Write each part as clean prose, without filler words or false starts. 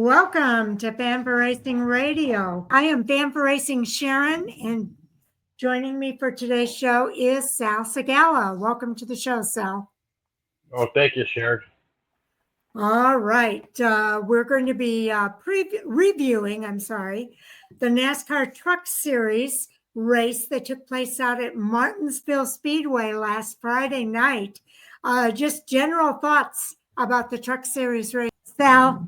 Welcome to Fan for Racing Radio. I am Fan for Racing Sharon, and joining me for today's show is Sal Segala. Welcome to the show, Sal. Oh, thank you, Sharon. All right. We're going to be reviewing, the NASCAR Truck Series race that took place out at Martinsville Speedway last Friday night. Just general thoughts about the Truck Series race, Sal.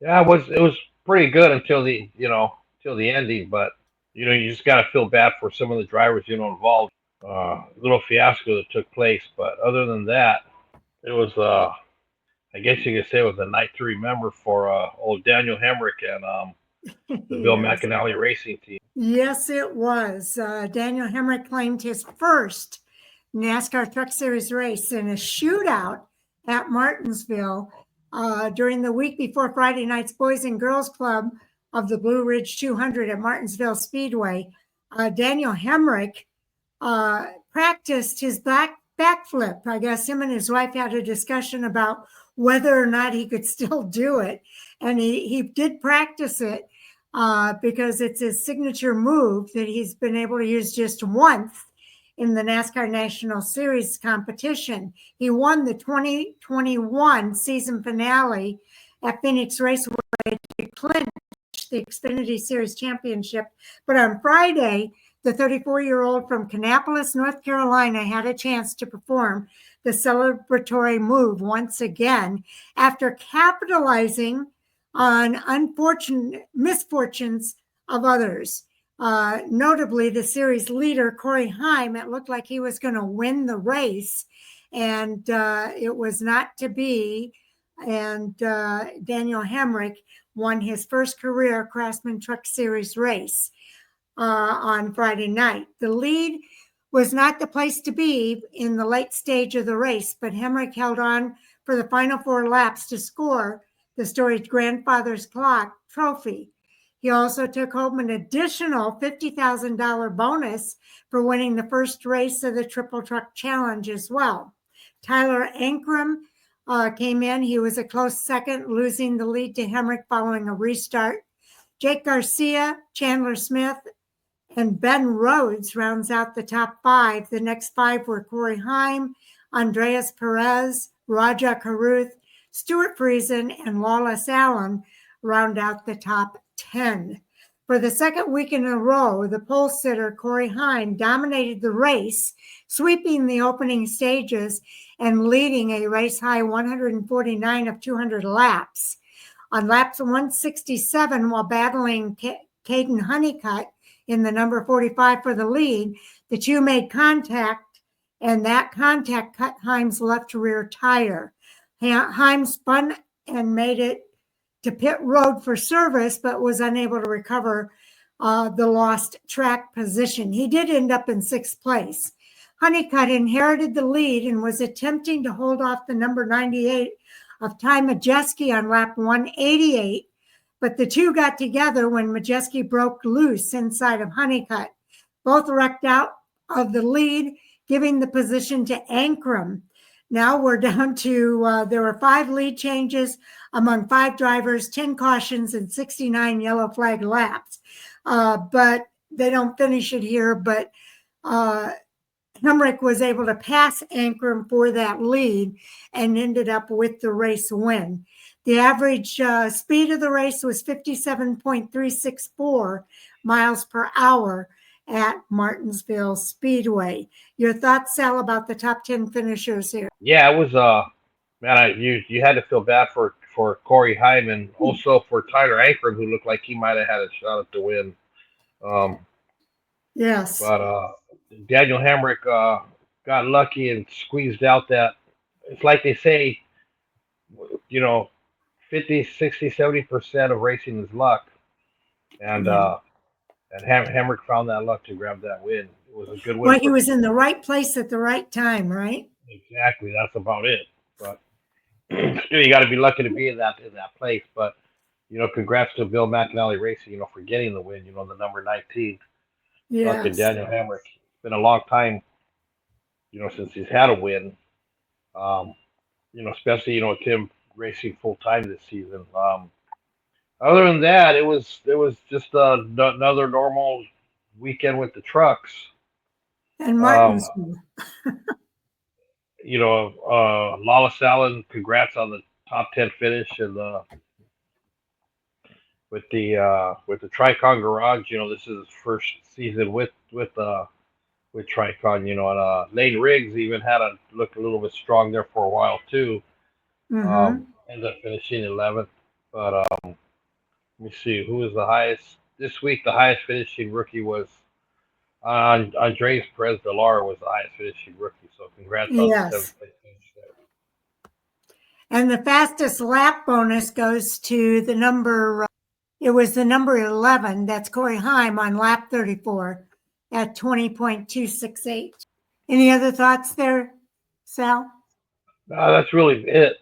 Yeah, it was pretty good until the ending, but you just got to feel bad for some of the drivers involved. Little fiasco that took place, but other than that, it was I guess you could say it was a night to remember for old Daniel Hemrick and the Bill Yes. McAnally Racing Team. Yes, it was. Daniel Hemrick claimed his first NASCAR Truck Series race in a shootout at Martinsville during the week before Friday night's Boys and Girls Club of the Blue Ridge 200 at Martinsville Speedway. Daniel Hemrick practiced his backflip. I guess him and his wife had a discussion about whether or not he could still do it. And he did practice it because it's his signature move that he's been able to use just once in the NASCAR National Series competition. He won the 2021 season finale at Phoenix Raceway to clinch the Xfinity Series championship. But on Friday, the 34-year-old from Kannapolis, North Carolina, had a chance to perform the celebratory move once again after capitalizing on unfortunate misfortunes of others. Notably, the series leader, Corey Heim, it looked like he was going to win the race, and it was not to be. And Daniel Hemrick won his first career Craftsman Truck Series race on Friday night. The lead was not the place to be in the late stage of the race, but Hemrick held on for the final 4 laps to score the storied Grandfather's Clock trophy. He also took home an additional $50,000 bonus for winning the first race of the Triple Truck Challenge as well. Tyler Ankrum came in. He was a close second, losing the lead to Hemrick following a restart. Jake Garcia, Chandler Smith, and Ben Rhodes rounds out the top 5. The next 5 were Corey Heim, Andreas Perez, Raja Caruth, Stuart Friesen, and Lawless Allen round out the top 10. For the second week in a row, the pole sitter Corey Heim dominated the race, sweeping the opening stages and leading a race-high 149 of 200 laps. On laps 167, while battling Caden Honeycutt in the number 45 for the lead, the two made contact, and that contact cut Heim's left rear tire. Heim spun and made it to pit road for service, but was unable to recover the lost track position. He did end up in 6th place. Honeycutt inherited the lead and was attempting to hold off the number 98 of Ty Majeski on lap 188, but the two got together when Majeski broke loose inside of Honeycutt. Both wrecked out of the lead, giving the position to Ankrum. Now we're down to, there were 5 lead changes among 5 drivers, 10 cautions, and 69 yellow flag laps. But they don't finish it here, but Hemrick was able to pass Ankrum for that lead and ended up with the race win. The average speed of the race was 57.364 miles per hour at Martinsville Speedway. Your thoughts, Sal, about the top 10 finishers here? Yeah, it was man, you had to feel bad for Corey Heim and also for Tyler Ankrum, who looked like he might have had a shot at the win. Yes. But Daniel Hemrick got lucky and squeezed out that. It's like they say, 50, 60, 70% of racing is luck, and Hemrick found that luck to grab that win. It was a good win. Well, he was in the right place at the right time, right? Exactly, that's about it. But you got to be lucky to be in that place. But congrats to Bill McAnally Racing, for getting the win. The number 19. Yes. Lucky Daniel Hemrick. It's been a long time, since he's had a win. Especially with him racing full time this season. Other than that, it was just another normal weekend with the trucks. And Um, Martinsville. Lawless Allen, congrats on the top 10 finish and with the Tricon Garage. This is his first season with Tricon. And Lane Riggs even had to look a little bit strong there for a while too. Mm-hmm. Ended up finishing 11th, but let me see who was the highest this week. The highest finishing rookie was Andres Perez de Lara was the highest finishing rookie. So congrats on the Yes. seventh place finish there. And the fastest lap bonus goes to the number, it was the number 11. That's Corey Heim on lap 34 at 20.268. Any other thoughts there, Sal? That's really it.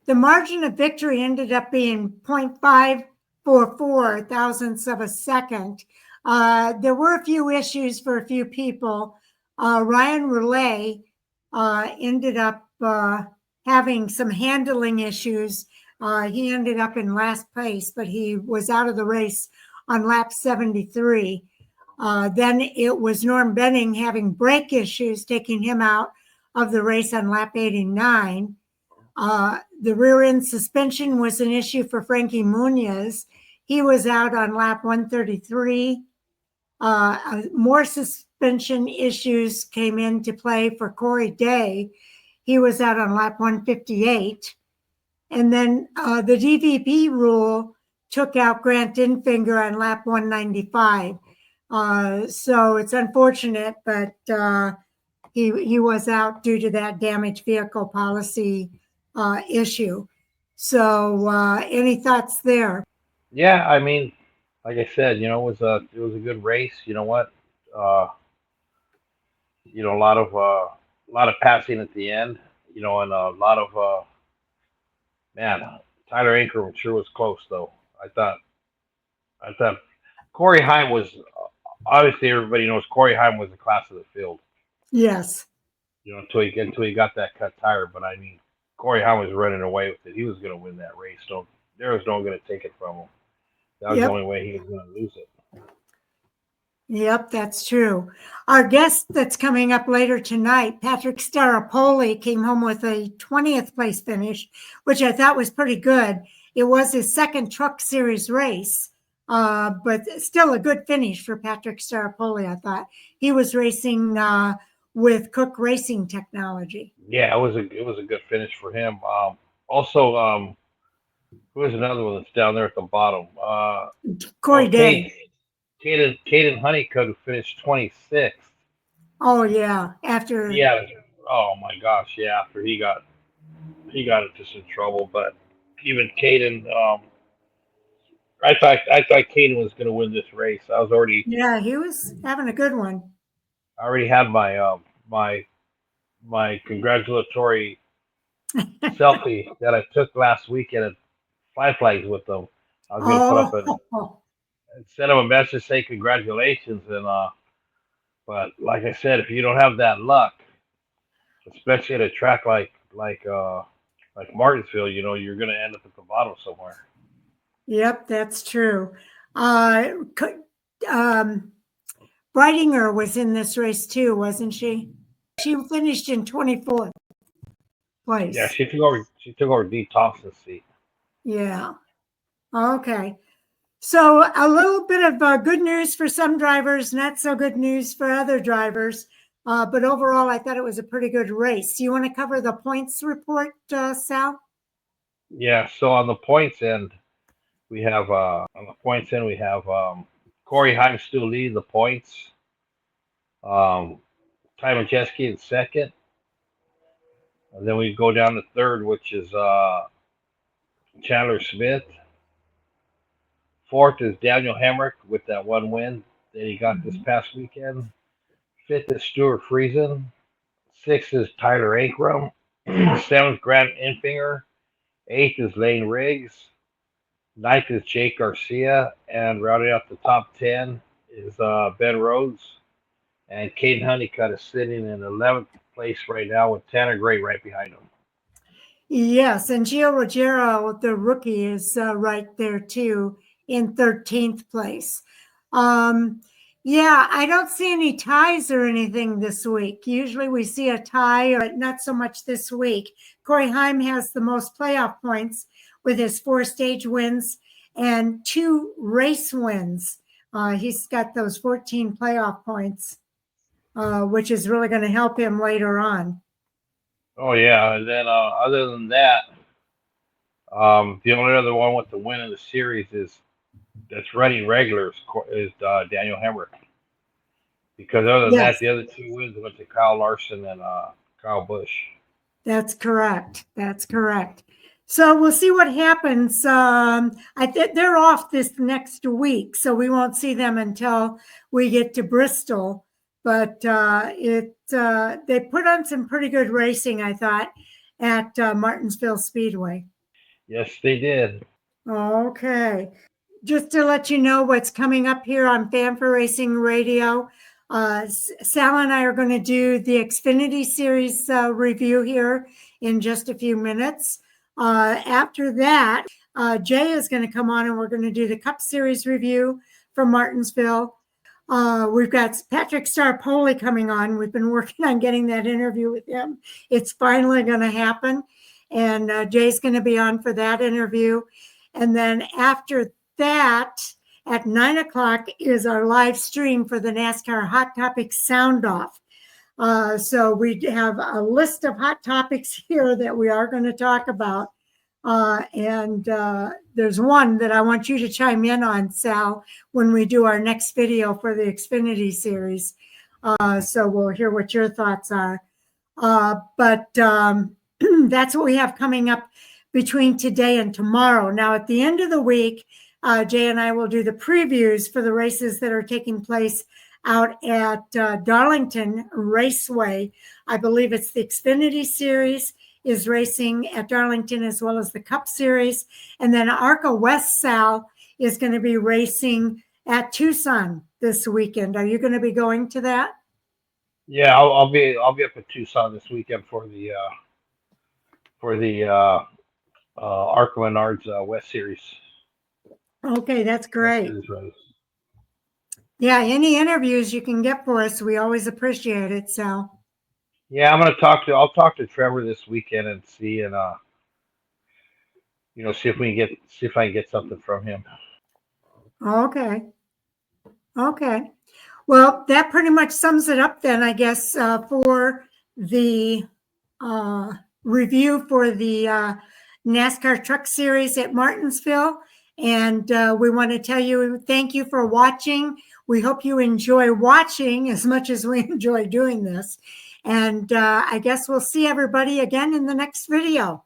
The margin of victory ended up being 0.544 thousandths of a second. There were a few issues for a few people. Ryan Relay ended up having some handling issues. He ended up in last place, but he was out of the race on lap 73. Then it was Norm Benning having brake issues, taking him out of the race on lap 89. The rear end suspension was an issue for Frankie Munoz. He was out on lap 133. More suspension issues came into play for Corey Day. He was out on lap 158. And then the DVP rule took out Grant Infinger on lap 195. So it's unfortunate, but he was out due to that damaged vehicle policy issue. So any thoughts there? Yeah, I mean, like I said, it was a good race. You know what? Uh, a lot of passing at the end. And a lot of man. Tyler Ankrum sure was close though. I thought I thought Corey Heim was obviously everybody knows Corey Heim was the class of the field. Yes. Until he got that cut tire. But I mean, Corey Heim was running away with it. He was going to win that race. So there was no one going to take it from him. That was the Yep. only way he was going to lose it. Yep, that's true. Our guest that's coming up later tonight, Patrick Staropoli, came home with a 20th place finish, which I thought was pretty good. It was his second Truck Series race, but still a good finish for Patrick Staropoli, I thought. He was racing with Cook Racing Technology. Yeah, it was a good finish for him. Also, who is another one that's down there at the bottom? Corey Day. Caden Honeycutt, who finished 26th. Oh, yeah. After, Yeah. Oh my gosh. Yeah. After he got into some trouble, but even Caden, I thought Caden was going to win this race. yeah, he was having a good one. I already had my congratulatory selfie that I took last weekend at Five Flags with them. I was going to put up Oh, and send him a message say congratulations but like I said, if you don't have that luck, especially at a track like Martinsville, you're going to end up at the bottom somewhere. yep, that's true. Um, Breidinger was in this race too, wasn't she? She finished in 24th Yeah, place. she took over D Thompson's seat. Yeah. Okay. So a little bit of good news for some drivers, not so good news for other drivers. But overall, I thought it was a pretty good race. You want to cover the points report, Sal? Yeah, so on the points end, we have Corey Heim still leading the points. Um, Ty Majeski in second. And then we go down to third, which is Chandler Smith. Fourth is Daniel Hemrick with that one win that he got this past weekend. Fifth is Stuart Friesen. Sixth is Tyler Ankrum. Seventh, Grant Infinger. Eighth is Lane Riggs. Ninth is Jake Garcia. And rounding out the top 10 is Ben Rhodes. And Caden Honeycutt is sitting in 11th place right now with Tanner Gray right behind him. Yes, and Gio Ruggiero, the rookie, is right there too in 13th place. Yeah, I don't see any ties or anything this week. Usually we see a tie, but not so much this week. Corey Heim has the most playoff points with his 4 stage wins and 2 race wins. He's got those 14 playoff points, which is really going to help him later on. Oh yeah, and then other than that, the only other one with the win in the series that's running regulars is Daniel Hemrick. Because other than that, Yes, the other 2 wins went to Kyle Larson and Kyle Busch. that's correct. That's correct. So we'll see what happens. I think they're off this next week, so we won't see them until we get to Bristol. But they put on some pretty good racing, I thought, at Martinsville Speedway. Yes, they did. Okay. Just to let you know what's coming up here on Fanfare Racing Radio, Sal and I are going to do the Xfinity Series review here in just a few minutes. After that, Jay is going to come on and we're going to do the Cup Series review from Martinsville. We've got Patrick Starpoli coming on. We've been working on getting that interview with him. It's finally going to happen. And Jay's going to be on for that interview. And then after that, at 9 o'clock is our live stream for the NASCAR Hot Topics Sound Off. So we have a list of hot topics here that we are going to talk about. And there's one that I want you to chime in on, Sal, when we do our next video for the Xfinity Series. So we'll hear what your thoughts are. But that's what we have coming up between today and tomorrow. Now, at the end of the week, Jay and I will do the previews for the races that are taking place out at Darlington Raceway. I believe it's the Xfinity Series is racing at Darlington as well as the Cup Series. And then ARCA West Sal is going to be racing at Tucson this weekend. Are you going to be going to that? Yeah, I'll be up at Tucson this weekend for the ARCA Menards West Series. Okay, that's great. West Series race. Yeah, any interviews you can get for us, we always appreciate it, Sal. Yeah, I'll talk to Trevor this weekend and see and see if I can get something from him. Okay. Well, that pretty much sums it up then, I guess, for the review for the NASCAR Truck Series at Martinsville. And we want to tell you thank you for watching. We hope you enjoy watching as much as we enjoy doing this. And I guess we'll see everybody again in the next video.